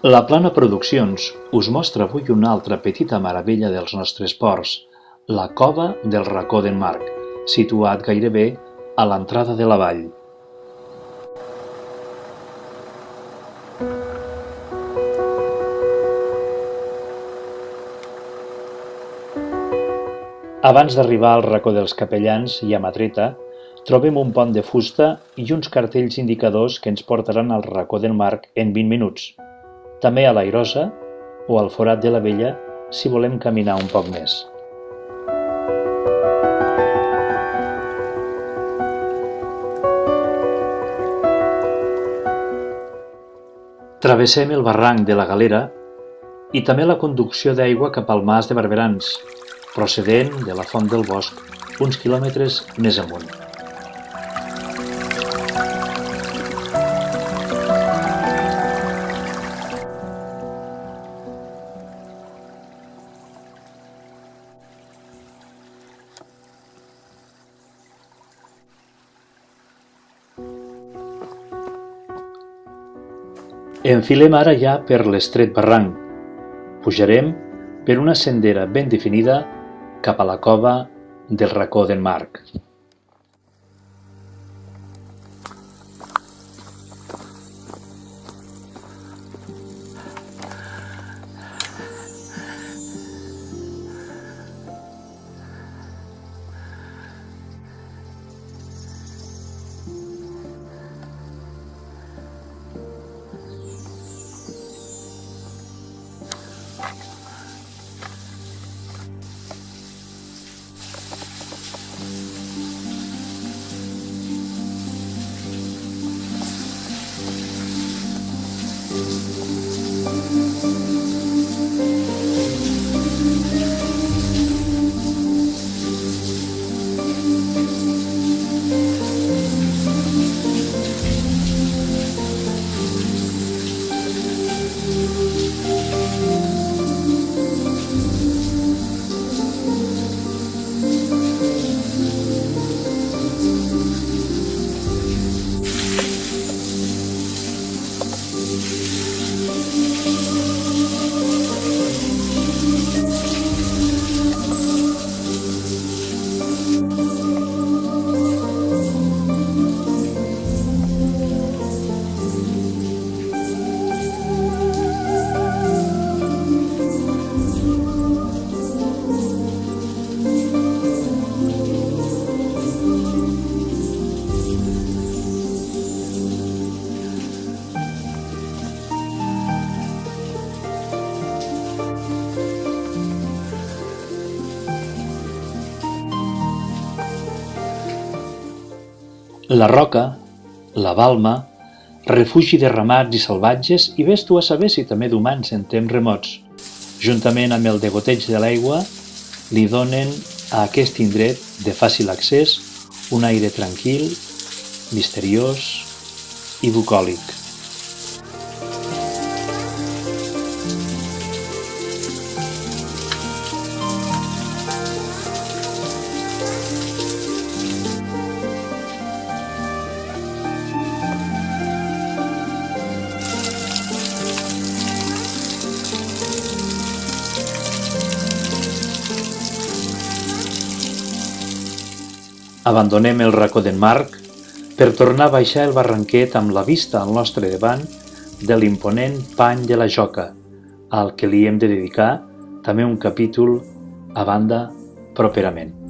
La Plana Produccions us mostra avui una altra petita meravella dels nostres ports, la Cova del Racó d'en Marc, situat gairebé a l'entrada de la vall. Abans d'arribar al Racó dels Capellans i a mà dreta, trobem un pont de fusta i uns cartells indicadors que ens portaran al Racó d'en Marc en 20 minuts. També a l'Airosa o al Forat de la Vella si volem caminar un poc més. Travessem el barranc de la Galera i també la conducció d'aigua cap al Mas de Barberans, procedent de la Font del Bosc, uns quilòmetres més amunt. Enfilem ara ja per l'estret barranc. Pujarem per una sendera ben definida cap a la cova del Racó d'en Marc. La Roca, la Balma, refugi de ramats i salvatges i ves tu a saber si també d'humans en temps remots, juntament amb el degoteig de l'aigua, li donen a aquest indret de fàcil accés un aire tranquil, misteriós i bucòlic. Abandonem el Racó d'en Marc per tornar a baixar el barranquet amb la vista al nostre davant de l'imponent Pany de la Joca, al que li hem de dedicar també un capítol a banda properament.